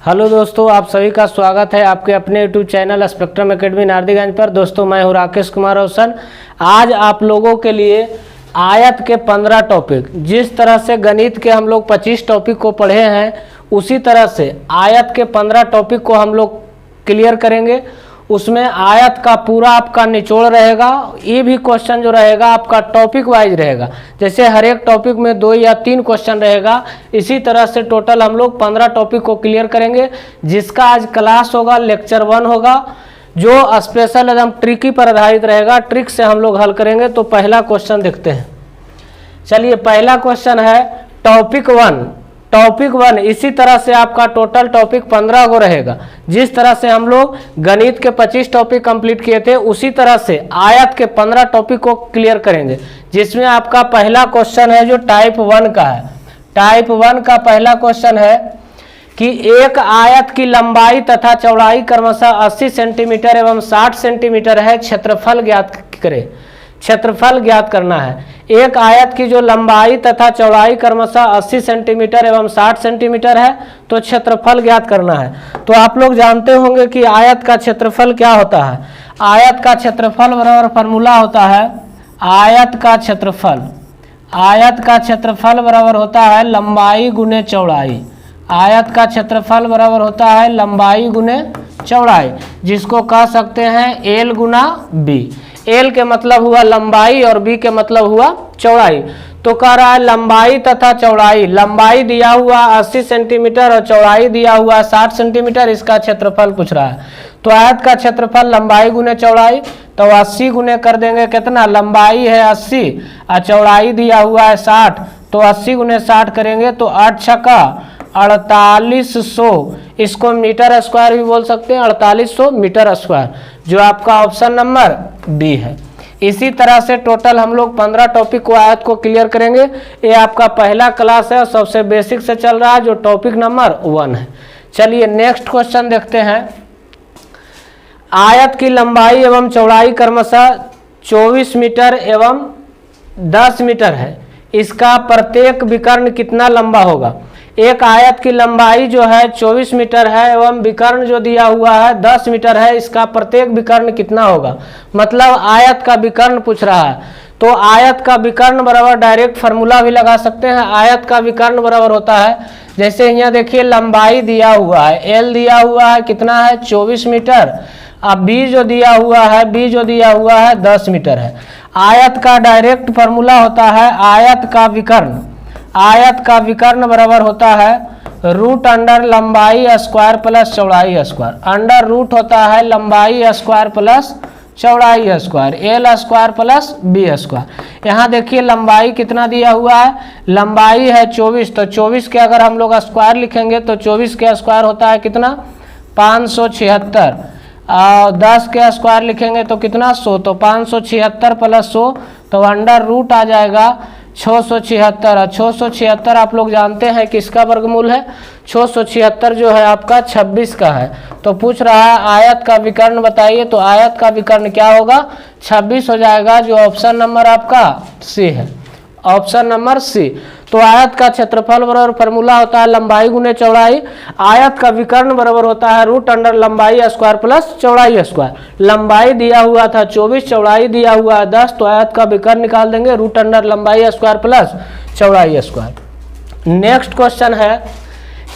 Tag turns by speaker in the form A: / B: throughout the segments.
A: Hello दोस्तों, आप सभी का स्वागत है आपके अपने YouTube channel spectrum academy Nardiganj पर। दोस्तों मैं हूं राकेश कुमार रोशन। आज आप लोगों के लिए आयत के 15 टॉपिक, जिस तरह से गणित के हम लोग 25 टॉपिक को पढ़े हैं उसी तरह से आयत के 15 टॉपिक को हम लोग क्लियर करेंगे। उसमें आयत का पूरा आपका निचोड़ रहेगा। ये भी क्वेश्चन जो रहेगा आपका टॉपिक वाइज रहेगा, जैसे हर एक टॉपिक में 2 या 3 क्वेश्चन रहेगा। इसी तरह से टोटल हम लोग 15 टॉपिक को क्लियर करेंगे, जिसका आज क्लास होगा, लेक्चर 1 होगा, जो स्पेशल एकदम ट्रिकी पर आधारित रहेगा। ट्रिक से हम लोग हल करेंगे। तो पहला क्वेश्चन देखते हैं। चलिए, पहला क्वेश्चन है टॉपिक 1। टॉपिक 1 इसी तरह से आपका टोटल टॉपिक 15 को रहेगा। जिस तरह से हम लोग गणित के 25 टॉपिक कंप्लीट किए थे उसी तरह से आयत के 15 टॉपिक को क्लियर करेंगे, जिसमें आपका पहला क्वेश्चन है जो टाइप 1 का है। टाइप 1 का पहला क्वेश्चन है कि एक आयत की लंबाई तथा चौड़ाई क्रमशः 80 सेंटीमीटर एवं 60 सेंटीमीटर है, क्षेत्रफल ज्ञात करें। क्षेत्रफल ज्ञात करना है। एक आयत की जो लंबाई तथा चौड़ाई क्रमशः 80 सेंटीमीटर एवं 60 सेंटीमीटर है, तो क्षेत्रफल ज्ञात करना है। तो आप लोग जानते होंगे कि आयत का क्षेत्रफल क्या होता है। आयत का क्षेत्रफल बराबर फार्मूला होता है आयत का क्षेत्रफल। आयत का क्षेत्रफल बराबर होता है लंबाई गुने चौड़ाई। आयत का क्षेत्रफल बराबर होता है लंबाई गुने चौड़ाई, जिसको कह सकते हैं एल गुना बी। एल के मतलब हुआ लंबाई और बी के मतलब हुआ चौड़ाई। तो कह रहा है लंबाई तथा चौड़ाई। लंबाई दिया हुआ 80 सेंटीमीटर और चौड़ाई दिया हुआ 60 सेंटीमीटर। इसका क्षेत्रफल पूछ रहा है। तो आयत का क्षेत्रफल लंबाई गुने चौड़ाई, तो 80 गुने कर देंगे कितना, लंबाई है 80 और चौड़ाई दिया हुआ है 60, तो 80 गुने 60 करेंगे तो 8 छक्का 4800। इसको मीटर स्क्वायर भी बोल सकते हैं, 4800 मीटर स्क्वायर, जो आपका ऑप्शन नंबर बी है। इसी तरह से टोटल हम लोग 15 टॉपिक को आयत को क्लियर करेंगे। ये आपका पहला क्लास है और सबसे बेसिक से चल रहा है, जो टॉपिक नंबर 1 है। चलिए नेक्स्ट क्वेश्चन देखते हैं। आयत की लंबाई एवं चौड़ाई क्रमशः 24 मीटर एवं 10 मीटर है। इसका प्रत्येक विकर्ण कितना लंबा होगा। एक आयत की लंबाई जो है 24 मीटर है एवं विकर्ण जो दिया हुआ है 10 मीटर है। इसका प्रत्येक विकर्ण कितना होगा, मतलब आयत का विकर्ण पूछ रहा है। तो आयत का विकर्ण बराबर डायरेक्ट फार्मूला भी लगा सकते हैं। आयत का विकर्ण बराबर होता है, जैसे यहाँ देखिए लंबाई दिया हुआ है, एल दिया हुआ है कितना है 24 मीटर। अब बी जो दिया हुआ है 10 मीटर है। आयत का डायरेक्ट फार्मूला होता है आयत का विकर्ण। आयत का विकर्ण बराबर होता है रूट अंडर लंबाई स्क्वायर प्लस चौड़ाई स्क्वायर। अंडर रूट होता है लंबाई स्क्वायर प्लस चौड़ाई square, L square plus B square. यहाँ देखिए लंबाई कितना दिया हुआ है, लंबाई है 24, तो 24 के अगर हम लोग स्क्वायर लिखेंगे तो 24 के स्क्वायर होता है कितना 576। 10 के स्क्वायर लिखेंगे तो कितना 100, तो 576 प्लस 100, तो अंडर रूट आ जाएगा 676। और 676 आप लोग जानते हैं किसका वर्गमूल है। 676 जो है आपका 26 का है। तो पूछ रहा है आयत का विकर्ण बताइए, तो आयत का विकर्ण क्या होगा 26 हो जाएगा, जो ऑप्शन नंबर आपका सी है, ऑप्शन नंबर सी। तो आयत का क्षेत्रफल बराबर फार्मूला होता है लंबाई गुने चौड़ाई। आयत का विकर्ण बराबर होता है रूट अंडर लंबाई स्क्वायर प्लस चौड़ाई स्क्वायर। लंबाई दिया हुआ था 24, चौड़ाई दिया हुआ है 10, तो आयत का विकर्ण निकाल देंगे रूट अंडर लंबाई स्क्वायर प्लस चौड़ाई स्क्वायर। नेक्स्ट क्वेश्चन है,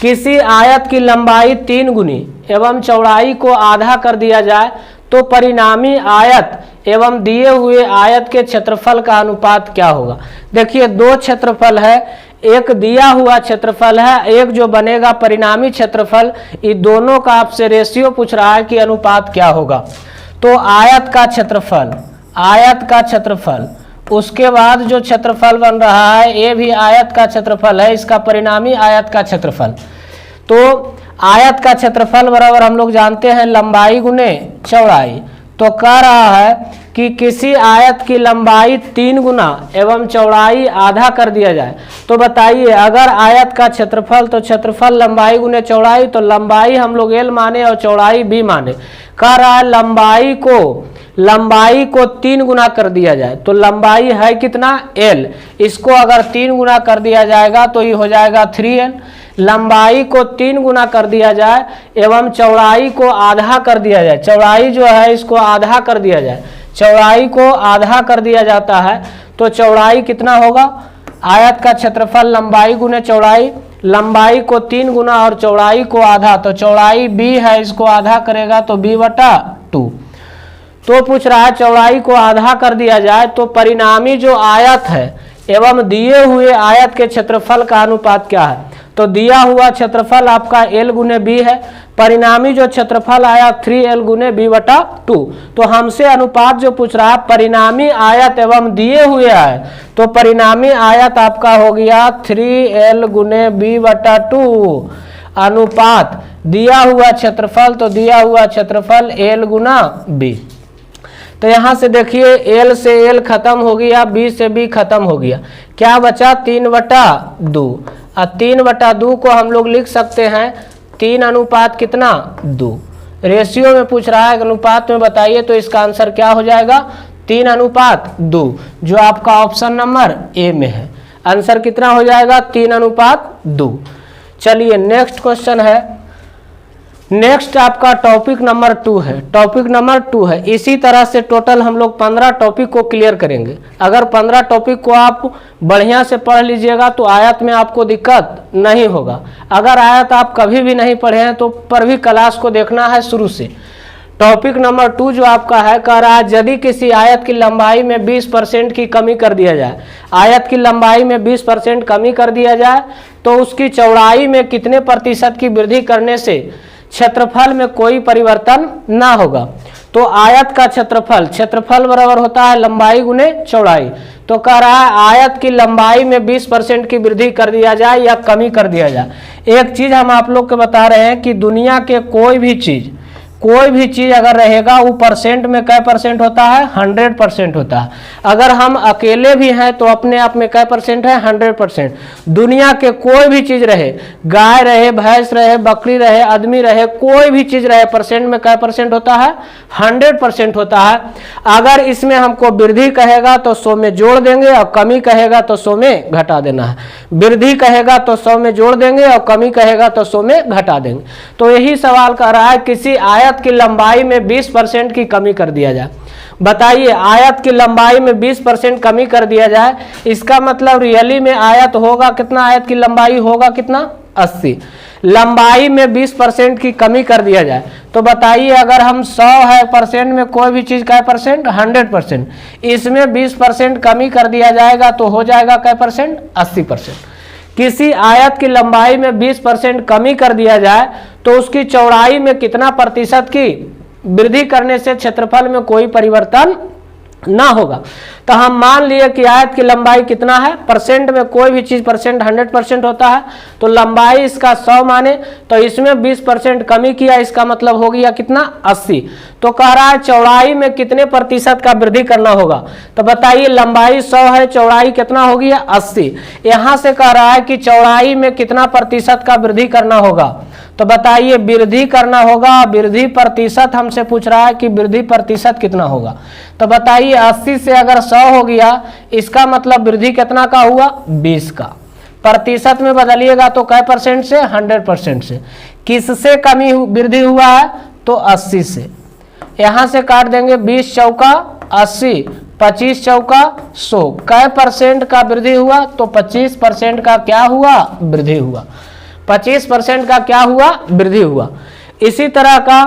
A: किसी आयत की लंबाई 3 गुनी एवं चौड़ाई को आधा कर दिया जाए तो परिणामी आयत एवं दिए हुए आयत के क्षेत्रफल का अनुपात क्या होगा। देखिए 2 क्षेत्रफल है, एक दिया हुआ क्षेत्रफल है, एक जो बनेगा परिणामी क्षेत्रफल। ये दोनों का आपसे रेशियो पूछ रहा है कि अनुपात क्या होगा। तो आयत का क्षेत्रफल, आयत का क्षेत्रफल, उसके बाद जो क्षेत्रफल बन रहा है ये भी आयत का क्षेत्रफल है, इसका परिणामी आयत का क्षेत्रफल। तो आयत का क्षेत्रफल बराबर हम लोग जानते हैं लंबाई गुने चौड़ाई। तो कह रहा है कि किसी आयत की लंबाई 3 गुना एवं चौड़ाई आधा कर दिया जाए, तो बताइए अगर आयत का क्षेत्रफल तो क्षेत्रफल लंबाई गुने चौड़ाई, तो लंबाई हम लोग l माने और चौड़ाई b माने। कह रहा है लंबाई को 3 गुना कर दिया जाए, तो लंबाई है कितना l, इसको अगर 3 गुना कर दिया जाएगा तो ये हो जाएगा 3l। लंबाई को 3 गुना कर दिया जाए एवं चौड़ाई को आधा कर दिया जाए, चौड़ाई जो है इसको आधा कर दिया जाए, चौड़ाई को आधा कर दिया जाता है तो चौड़ाई कितना होगा, आयत का क्षेत्रफल लंबाई गुने चौड़ाई, लंबाई को 3 गुना और चौड़ाई को आधा, तो चौड़ाई b है इसको आधा करेगा तो b/2। तो पूछ रहा है चौड़ाई को आधा कर दिया जाए तो परिणामी जो आयत है एवं दिए हुए आयत के क्षेत्रफल का अनुपात क्या है, तो दिया हुआ क्षेत्रफल आपका l गुने b है, परिणामी जो क्षेत्रफल आया 3l गुने b/2। तो हमसे अनुपात जो पूछ रहा है परिणामी आयत एवं दिए हुए आयत, तो परिणामी आयत आपका हो गया 3l गुने b/2 अनुपात दिया हुआ क्षेत्रफल, तो दिया हुआ क्षेत्रफल l गुना b। तो यहाँ से देखिए l से l खत्म हो गया, b से b खत्म हो गया, क्या बचा 3/2। और 3/2 को हम लोग लिख सकते हैं 3 अनुपात कितना 2। रेशियो में पूछ रहा है अनुपात में बताइए, तो इसका आंसर क्या हो जाएगा 3 अनुपात 2, जो आपका ऑप्शन नंबर ए में है। आंसर कितना हो जाएगा 3 अनुपात 2। चलिए नेक्स्ट क्वेश्चन है, नेक्स्ट आपका टॉपिक नंबर 2 है, टॉपिक नंबर 2 है। इसी तरह से टोटल हम लोग 15 टॉपिक को क्लियर करेंगे। अगर 15 टॉपिक को आप बढ़िया से पढ़ लीजिएगा तो आयत में आपको दिक्कत नहीं होगा। अगर आयत आप कभी भी नहीं पढ़े हैं तो पर भी क्लास को देखना है शुरू से। टॉपिक नंबर 2 जो आपका है, कह रहा है यदि किसी आयत की लंबाई में 20% की कमी कर दिया जाए, आयत की लंबाई में 20% कमी कर दिया जाए तो उसकी चौड़ाई में कितने प्रतिशत की वृद्धि करने से क्षेत्रफल में कोई परिवर्तन ना होगा। तो आयत का क्षेत्रफल बराबर होता है लंबाई गुने चौड़ाई। तो कह रहा है आयत की लंबाई में 20% की वृद्धि कर दिया जाए या कमी कर दिया जाए। एक चीज हम आप लोग को बता रहे हैं कि दुनिया के कोई भी चीज अगर रहेगा वो परसेंट में कै परसेंट होता है 100% होता है। अगर हम अकेले भी हैं तो अपने आप में कै परसेंट है 100%। दुनिया के कोई भी चीज रहे, गाय रहे, भैंस रहे, बकरी रहे, आदमी रहे, कोई भी चीज रहे, परसेंट में कै परसेंट होता है 100% होता है। अगर इसमें हमको वृद्धि कहेगा तो 100 में जोड़ देंगे और कमी कहेगा तो 100 में घटा देना है। वृद्धि कहेगा तो 100 में जोड़ देंगे और कमी कहेगा तो 100 में घटा देंगे। तो यही सवाल कर रहा है किसी आयत की लंबाई में 20% की कमी कर दिया जाए। बताइए आयत की लंबाई में 20% कमी कर दिया जाए, इसका मतलब रियली में आयत होगा कितना, आयत की लंबाई होगा कितना 80। लंबाई में 20% की कमी कर दिया जाए तो बताइए अगर हम 100 है परसेंट में कोई भी चीज कै परसेंट 100%, इसमें 20% कमी कर दिया जाएगा तो हो जाएगा कै परसेंट 80%। किसी आयत की लंबाई में 20% कमी कर दिया जाए तो उसकी चौड़ाई में कितना प्रतिशत की वृद्धि करने से क्षेत्रफल में कोई परिवर्तन ना होगा। तो हम मान लिए कि आयत की लंबाई कितना है, परसेंट में कोई भी चीज परसेंट 100% होता है, तो लंबाई इसका 100 माने तो इसमें 20% कमी किया, इसका मतलब हो गया कितना 80। तो कह रहा है चौड़ाई में कितने प्रतिशत का वृद्धि करना होगा। तो बताइए लंबाई 100 है, चौड़ाई कितना हो गया 80। यहां से कह रहा है कि चौड़ाई में कितना प्रतिशत का वृद्धि करना होगा। तो बताइए वृद्धि करना होगा, वृद्धि प्रतिशत हमसे पूछ रहा है कि वृद्धि प्रतिशत कितना होगा। तो बताइए 80 से अगर 100 हो गया, इसका मतलब वृद्धि कितना का हुआ 20 का। प्रतिशत में बदलिएगा तो कै परसेंट से 100% से। किससे कमी वृद्धि हुआ है तो 80 से। यहां से काट देंगे 20 चौका 80, 25 चौका 100, कै परसेंट का वृद्धि हुआ तो 25% का क्या हुआ वृद्धि हुआ। 25% का क्या हुआ वृद्धि हुआ। इसी तरह का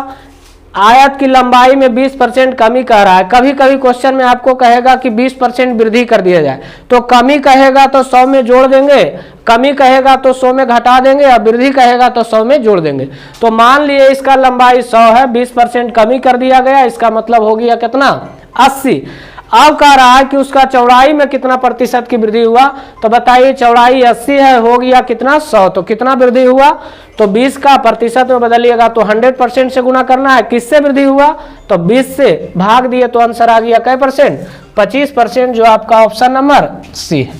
A: आयत की लंबाई में 20% कमी कह रहा है। कभी कभी क्वेश्चन में आपको कहेगा कि 20% वृद्धि कर दिया जाए, तो कमी कहेगा तो 100 में जोड़ देंगे, कमी कहेगा तो 100 में घटा देंगे और वृद्धि कहेगा तो 100 में जोड़ देंगे। तो मान लिए इसका लंबाई 100 है, 20% कमी कर दिया गया, इसका मतलब हो गया कितना 80। अब कह रहा है कि उसका चौड़ाई में कितना प्रतिशत की वृद्धि हुआ। तो बताइए चौड़ाई 80 है, हो गया कितना 100, तो कितना वृद्धि हुआ, तो 20 का प्रतिशत में बदलिएगा तो 100% से गुना करना है। किससे वृद्धि हुआ, तो 20 से भाग दिए तो आंसर आ गया कै परसेंट, 25%, जो आपका ऑप्शन नंबर सी है।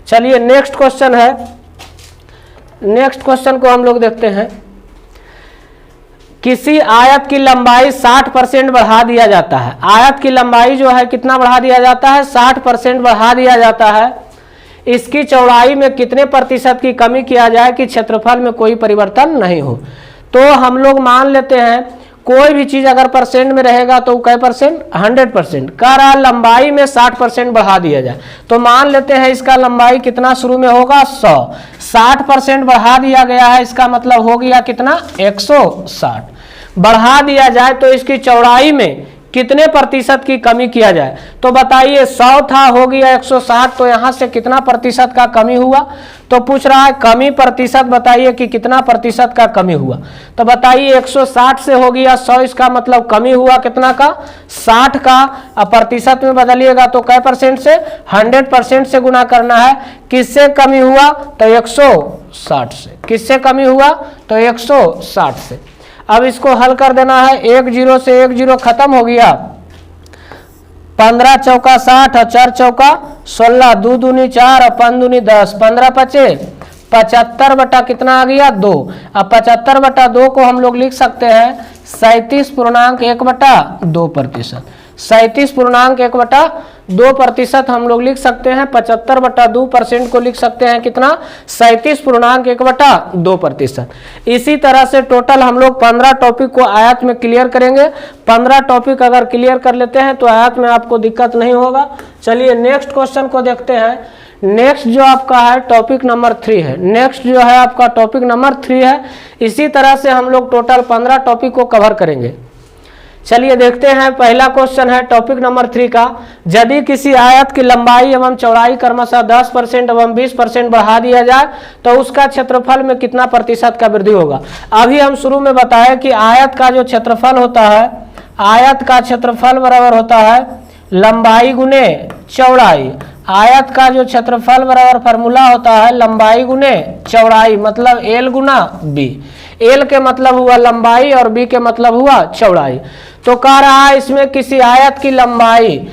A: चलिए नेक्स्ट क्वेश्चन है, नेक्स्ट क्वेश्चन को हम लोग देखते हैं। किसी आयत की लंबाई 60% बढ़ा दिया जाता है। आयत की लंबाई जो है कितना बढ़ा दिया जाता है, 60% बढ़ा दिया जाता है। इसकी चौड़ाई में कितने प्रतिशत की कमी किया जाए कि क्षेत्रफल में कोई परिवर्तन नहीं हो। तो हम लोग मान लेते हैं कोई भी चीज अगर परसेंट में रहेगा तो कै परसेंट, 100%। कह रहा लंबाई में 60% बढ़ा दिया जाए, तो मान लेते हैं इसका लंबाई कितना शुरू में होगा 100, 60% बढ़ा दिया गया है, इसका मतलब हो गया कितना 160। बढ़ा दिया जाए तो इसकी चौड़ाई में कितने प्रतिशत की कमी किया जाए। तो बताइए 100 था, हो गया 160, तो यहां से कितना प्रतिशत का कमी हुआ। तो पूछ रहा है कमी प्रतिशत बताइए कि कितना प्रतिशत का कमी हुआ। तो बताइए 160 से हो गया 100, इसका मतलब कमी हुआ कितना का 60 का। अब प्रतिशत में बदलिएगा तो कै परसेंट से, 100% से गुना करना है। किससे कमी हुआ, तो 160 से। किससे कमी हुआ, तो 160 से। अब इसको हल कर देना है, 1 0 से 1 0 खत्म हो गया, 15 चौका 60 और 4 चौका 16, 2 दूनी 4 और 5 दूनी 10, 15 पचे 75 बटा कितना आ गया 2। अब 75 बटा 2 को हम लोग लिख सकते हैं 37.1/2%। 37.1/2% हम लोग लिख सकते हैं। 75/2% को लिख सकते हैं कितना, 37.1/2%। इसी तरह से टोटल हम लोग 15 टॉपिक को आयत में क्लियर करेंगे। 15 टॉपिक अगर क्लियर कर लेते हैं तो आयत में आपको दिक्कत नहीं होगा। चलिए नेक्स्ट क्वेश्चन को देखते हैं। नेक्स्ट जो आपका है टॉपिक नंबर 3 है। नेक्स्ट जो है आपका टॉपिक नंबर 3 है। इसी तरह से हम लोग टोटल 15 टॉपिक को कवर करेंगे। चलिए देखते हैं, पहला क्वेश्चन है टॉपिक नंबर 3 का। यदि किसी आयत की लंबाई एवं चौड़ाई क्रमशः 10% एवं 20% बढ़ा दिया जाए तो उसका क्षेत्रफल में कितना प्रतिशत का वृद्धि होगा। अभी हम शुरू में बताया कि आयत का जो क्षेत्रफल होता है, आयत का क्षेत्रफल बराबर होता है लंबाई गुने चौड़ाई। आयत का जो क्षेत्रफल बराबर फार्मूला होता है लंबाई गुने चौड़ाई, मतलब एल गुना बी। एल के मतलब हुआ लंबाई और बी के मतलब हुआ चौड़ाई। तो कह रहा है इसमें किसी आयत की लंबाई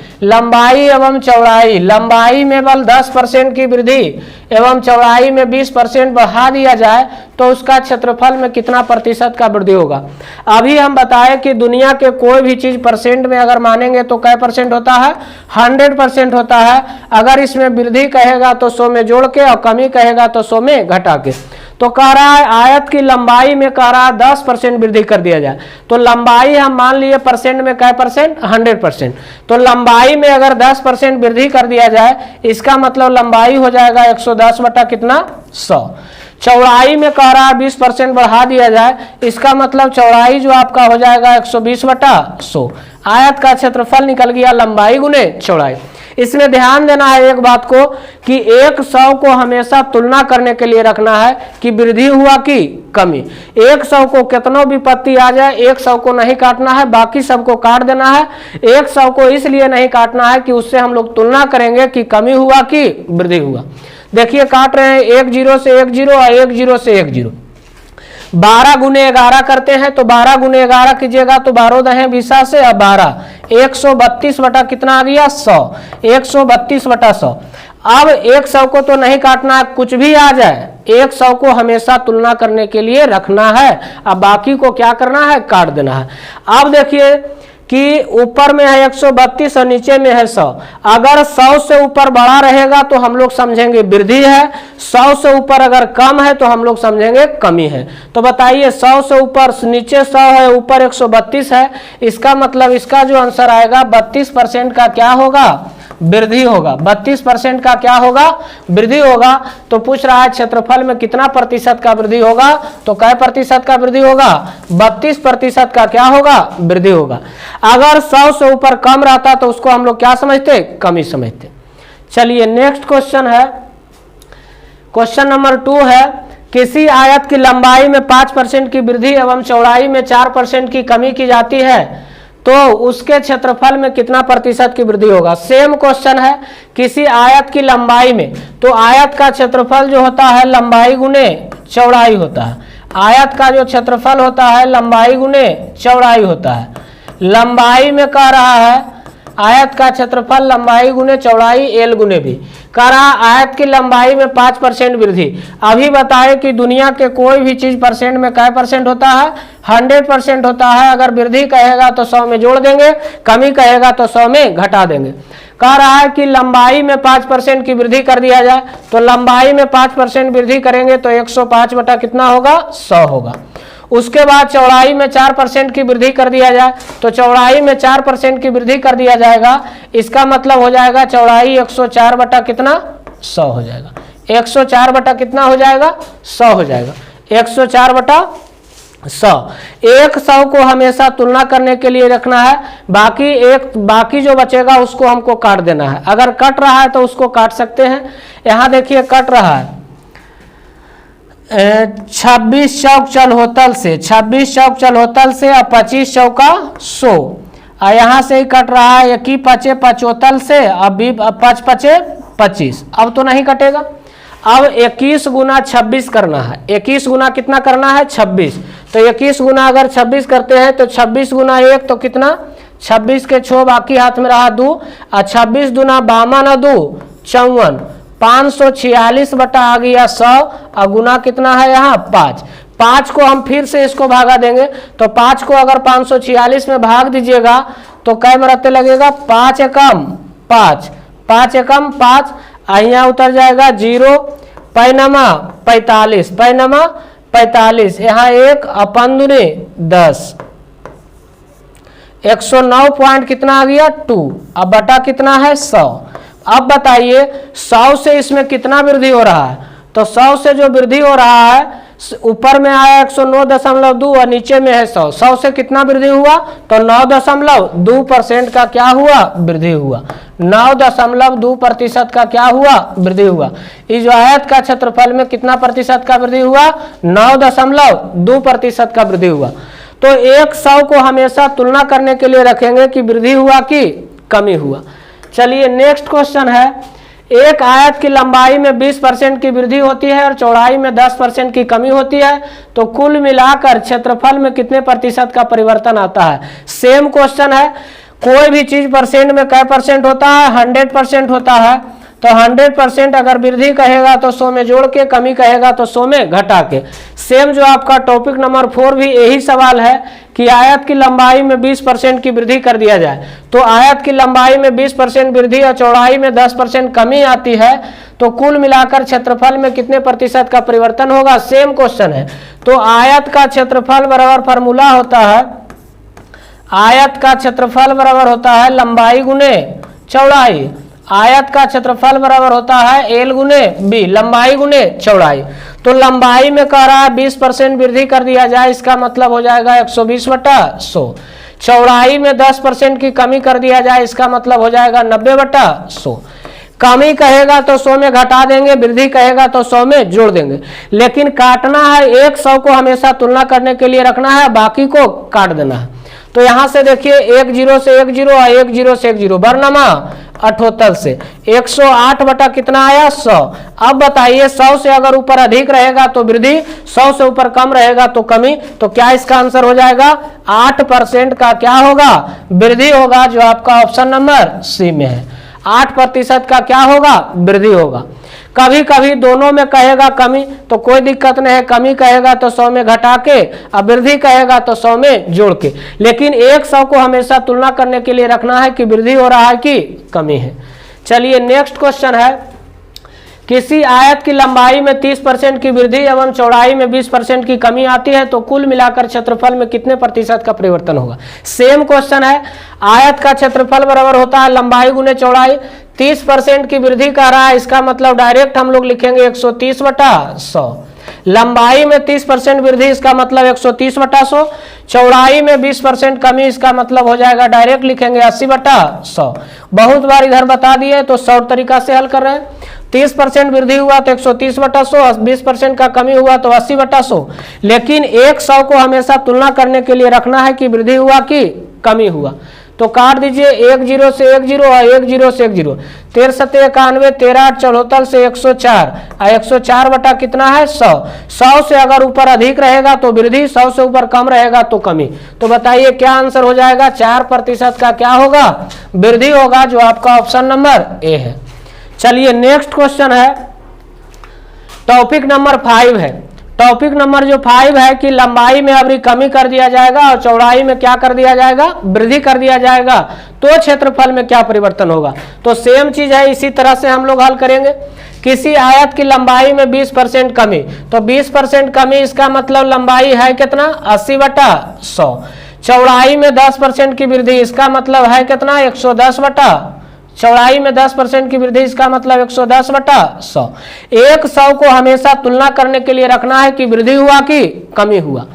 A: एवं चौड़ाई, लंबाई में बल 10% की वृद्धि एवं चौड़ाई में 20% बढ़ा दिया जाए तो उसका क्षेत्रफल में कितना प्रतिशत का वृद्धि होगा। अभी हम बताए कि दुनिया के कोई भी चीज परसेंट में अगर मानेंगे तो कै परसेंट होता है, 100% होता है। अगर इसमें वृद्धि कहेगा तो 100 में जोड़ के और कमी कहेगा तो 100 में घटा के। तो कह रहा है आयत की लंबाई में कह रहा है 10% वृद्धि कर दिया जाए। तो लंबाई हम मान लिए परसेंट में कै परसेंट, 100%। तो लंबाई में अगर 10% वृद्धि कर दिया जाए, इसका मतलब लंबाई हो जाएगा 110 बटा कितना 100। चौड़ाई में कह रहा है 20% बढ़ा दिया जाए, इसका मतलब चौड़ाई जो आपका हो जाएगा 120 बटा 100। आयत का क्षेत्रफल निकल गया लंबाई गुने चौड़ाई। इसमें ध्यान देना है एक बात को कि 100 को हमेशा तुलना करने के लिए रखना है कि वृद्धि हुआ कि कमी। 100 को कितनों विपत्ति आ जाए 100 को नहीं काटना है, बाकी सबको काट देना है। 100 को इसलिए नहीं काटना है कि उससे हम लोग तुलना करेंगे कि कमी हुआ कि वृद्धि हुआ। देखिए काट रहे हैं 1 0 से 1 0 और 1 0 से 1 0। 12 गुने 11 करते हैं तो 12 गुने 11 कीजिएगा तो 12 दहें 20 से अब 12, 132 बटा कितना आ गया 100, 132 बटा 100। अब 100 को तो नहीं काटना है, कुछ भी आ जाए 100 को हमेशा तुलना करने के लिए रखना है। अब बाकी को क्या करना है, काट देना है। अब देखिए कि ऊपर में है 132 और नीचे में है 100। अगर 100 से ऊपर बड़ा रहेगा तो हम लोग समझेंगे वृद्धि है, 100 से ऊपर अगर कम है तो हम लोग समझेंगे कमी है। तो बताइए 100 से ऊपर, नीचे 100 है ऊपर 132 है, इसका मतलब इसका जो आंसर आएगा 32% का क्या होगा, वृद्धि होगा। 32% का क्या होगा, वृद्धि होगा। तो पूछ रहा है क्षेत्रफल में कितना प्रतिशत का वृद्धि होगा, तो कै प्रतिशत का वृद्धि होगा, 32% का क्या होगा, वृद्धि होगा। अगर 100 से ऊपर कम रहता तो उसको हम लोग क्या समझते, कमी समझते। चलिए नेक्स्ट क्वेश्चन है, क्वेश्चन नंबर 2 है। किसी आयत की लंबाई में 5% की वृद्धि एवं चौड़ाई में 4% की कमी की जाती है तो उसके क्षेत्रफल में कितना प्रतिशत की वृद्धि होगा। सेम क्वेश्चन है किसी आयत की लंबाई में, तो आयत का क्षेत्रफल जो होता है लंबाई गुने चौड़ाई होता है। आयत का जो क्षेत्रफल होता है लंबाई गुने चौड़ाई होता है। लंबाई में कह रहा है आयत का क्षेत्रफल लंबाई गुने चौड़ाई एल गुने भी। कह रहा आयत की लंबाई में 5% वृद्धि। अभी बताए कि दुनिया के कोई भी चीज परसेंट में क्या परसेंट होता है, 100% होता है। अगर वृद्धि कहेगा तो 100 में जोड़ देंगे, कमी कहेगा तो 100 में घटा देंगे। कह रहा है कि लंबाई में 5% की वृद्धि कर दिया जाए, तो लंबाई में 5% वृद्धि करेंगे तो 105 बटा कितना होगा, 100 होगा। उसके बाद चौड़ाई में 4% की वृद्धि कर दिया जाए, तो चौड़ाई में 4% की वृद्धि कर दिया जाएगा। इसका मतलब हो जाएगा चौड़ाई 104 बटा कितना, 100 हो जाएगा। 104 बटा कितना हो जाएगा, 100 हो जाएगा। 104 बटा 100। एक 100 को हमेशा तुलना करने के लिए रखना है, बाकी जो बचेगा उसको हमको काट देना है। अगर कट रहा है तो उसको काट सकते हैं। यहाँ देखिए कट रहा है 26 चौक चल होतल से, 26 चौक चल होतल से और 25 चौका 100, और यहाँ से ही कट रहा है 21 पचे पचोतल से, अब 5 पचे 25। अब तो नहीं कटेगा। अब 21 गुना 26 करना है। 21 गुना कितना करना है, 26। तो 21 गुना अगर 26 करते हैं तो 26 गुना 1 तो कितना, 26 के 6 बाकी हाथ में रहा 2, और 26 दुना 52 2 54, 546 बटा आ गया 100, और गुना कितना है यहाँ 5। 5 को हम फिर से इसको भागा देंगे, तो 5 को अगर 546 में भाग दीजिएगा तो कै मरते लगेगा, 5 एकम 5, 5 एकम 5, यहाँ उतर जाएगा 0, पैनमा 45, पैनमा 45, यहाँ 1 अपन दुने 10, 109 पॉइंट कितना आ गया 2, अब बटा कितना है 100। अब बताइए 100 से इसमें कितना वृद्धि हो रहा है, तो 100 से जो वृद्धि हो रहा है ऊपर में आया 109.2 और नीचे में है 100। 100 से कितना वृद्धि हुआ, तो 9.2% का क्या हुआ, वृद्धि हुआ। 9.2% का क्या हुआ, वृद्धि हुआ। इस जो आयत का क्षेत्रफल में कितना प्रतिशत का वृद्धि हुआ, 9.2% का वृद्धि हुआ। तो एक 100 को हमेशा तुलना करने के लिए रखेंगे कि वृद्धि हुआ कि कमी हुआ। चलिए नेक्स्ट क्वेश्चन है, एक आयत की लंबाई में 20% की वृद्धि होती है और चौड़ाई में 10% की कमी होती है, तो कुल मिलाकर क्षेत्रफल में कितने प्रतिशत का परिवर्तन आता है। सेम क्वेश्चन है, कोई भी चीज परसेंट में कै परसेंट होता है, 100% होता है। तो 100% अगर वृद्धि कहेगा तो 100 में जोड़ के, कमी कहेगा तो 100 में घटा के। सेम जो आपका टॉपिक नंबर 4 भी यही सवाल है कि आयत की लंबाई में 20% की वृद्धि कर दिया जाए, तो आयत की लंबाई में 20% वृद्धि और चौड़ाई में 10% कमी आती है, तो कुल मिलाकर क्षेत्रफल में कितने प्रतिशत का परिवर्तन होगा। सेम क्वेश्चन है। तो आयत का क्षेत्रफल बराबर फार्मूला होता है, आयत का क्षेत्रफल बराबर होता है लंबाई गुने चौड़ाई। आयत का क्षेत्रफल बराबर होता है एल गुने बी, लंबाई गुने चौड़ाई। तो लंबाई में कह रहा है 20% वृद्धि कर दिया जाए, इसका मतलब हो जाएगा 120 बटा 100। चौड़ाई में 10% की कमी कर दिया जाए, इसका मतलब हो जाएगा 90 बटा 100। कमी कहेगा तो 100 में घटा देंगे, वृद्धि कहेगा तो 100 में जोड़ देंगे। लेकिन काटना है, एक 100 को हमेशा तुलना करने के लिए रखना है, बाकी को काट देना है। तो यहां से देखिए 1 0 से 1 0 और 1 0 से 1 0, बरनमा 78 से 108 बटा कितना आया 100। अब बताइए 100 से अगर ऊपर अधिक रहेगा तो वृद्धि, 100 से ऊपर कम रहेगा तो कमी। तो क्या इसका आंसर हो जाएगा, 8% का क्या होगा, वृद्धि होगा, जो आपका ऑप्शन नंबर सी में है। 8% का क्या होगा, वृद्धि होगा। कभी कभी दोनों में कहेगा कमी तो कोई दिक्कत नहीं है, कमी कहेगा तो 100 में घटा के, अब वृद्धि कहेगा तो 100 में जोड़ के। लेकिन एक 100 को हमेशा तुलना करने के लिए रखना है कि वृद्धि हो रहा है कि कमी है। चलिए नेक्स्ट क्वेश्चन है, किसी आयत की लंबाई में 30% की वृद्धि एवं चौड़ाई में 20% की कमी आती है, तो कुल मिलाकर क्षेत्रफल में कितने प्रतिशत का परिवर्तन होगा। सेम क्वेश्चन है, आयत का क्षेत्रफल बराबर होता है लंबाई गुने चौड़ाई। 30% की वृद्धि कर रहा है, इसका मतलब डायरेक्ट हम लोग लिखेंगे 130 बटा 100। लंबाई में 30% वृद्धि, इसका मतलब 130 बटा 100। चौड़ाई में 20% कमी, इसका मतलब हो जाएगा डायरेक्ट लिखेंगे 80 बटा 100। बहुत बार इधर बता दिए तो शॉर्ट तरीका से हल कर रहे हैं। 30% वृद्धि हुआ तो 130 बटा 100, 20% का कमी हुआ तो 80 बटा 100। लेकिन एक 100 को हमेशा तुलना करने के लिए रखना है कि वृद्धि हुआ कि कमी हुआ। तो काट दीजिए, 1 0 से 1 0 और 1 0 से 1 0। 13 7 91, 13 8 74 से 104 और 104 बटा कितना है 100। 100 से अगर ऊपर अधिक रहेगा तो वृद्धि, 100 से ऊपर कम रहेगा तो कमी। तो बताइए क्या आंसर हो जाएगा? 4% का क्या होगा? वृद्धि होगा, जो आपका ऑप्शन नंबर ए है। चलिए नेक्स्ट क्वेश्चन है, टॉपिक नंबर 5 है। टॉपिक नंबर जो 5 है कि लंबाई में अभी कमी कर दिया जाएगा और चौड़ाई में क्या कर दिया जाएगा? वृद्धि कर दिया जाएगा, तो क्षेत्रफल में क्या परिवर्तन होगा? तो सेम चीज है, इसी तरह से हम लोग हल करेंगे। किसी आयत की लंबाई में 20% कमी, तो 20% कमी इसका मतलब लंबाई है कितना? 80/100। चौड़ाई में 10% की वृद्धि, इसका मतलब है कितना? 110/, चौड़ाई में 10% की वृद्धि, इसका मतलब 110/100। 100 को हमेशा तुलना करने के लिए रखना है कि वृद्धि हुआ कि कमी हुआ।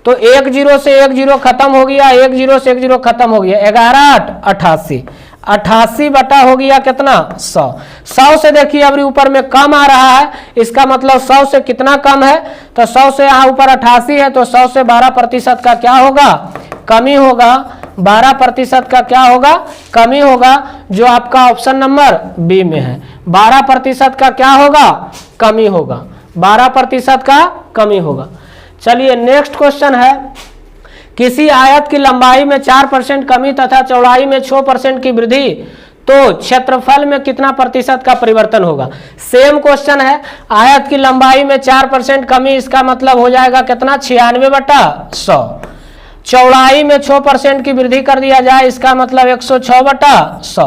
A: तो 1 0 से 1 0 खत्म हो गया, 1 0 से 1 0 खत्म हो गया, 11 8 88, 88 बटा हो गया कितना? 100। 100 से देखिए अभी ऊपर में कम आ रहा है, इसका मतलब 100 से कितना कम है? तो 100 से यहाँ ऊपर 88 है, तो 100 से 12% का क्या होगा? कमी होगा। 12% का क्या होगा? कमी होगा, जो आपका ऑप्शन नंबर बी में है। 12% का क्या होगा? कमी होगा। 12% का कमी होगा। चलिए नेक्स्ट क्वेश्चन है, किसी आयत की लंबाई में 4% कमी तथा चौड़ाई में 6% की वृद्धि, तो क्षेत्रफल में कितना प्रतिशत का परिवर्तन होगा? सेम क्वेश्चन है, आयत की लंबाई में 4% कमी, इसका मतलब हो जाएगा कितना? 96/100। चौड़ाई में 6% की वृद्धि कर दिया जाए, इसका मतलब 106/100।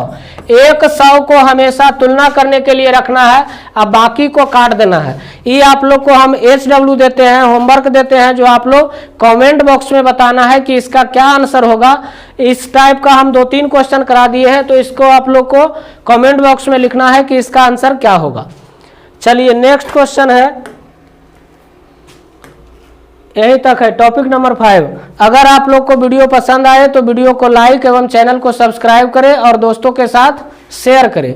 A: 100 को हमेशा तुलना करने के लिए रखना है, अब बाकी को काट देना है। ये आप लोग को हम HW देते हैं, होमवर्क देते हैं, जो आप लोग कमेंट बॉक्स में बताना है कि इसका क्या आंसर होगा। इस टाइप का हम 2-3 क्वेश्चन करा दिए हैं, तो इसको आप लोग को कमेंट बॉक्स में लिखना है कि इसका आंसर क्या होगा। चलिए नेक्स्ट क्वेश्चन है, यही तक है टॉपिक नंबर 5। अगर आप लोग को वीडियो पसंद आए तो वीडियो को लाइक एवं चैनल को सब्सक्राइब करें और दोस्तों के साथ शेयर करें।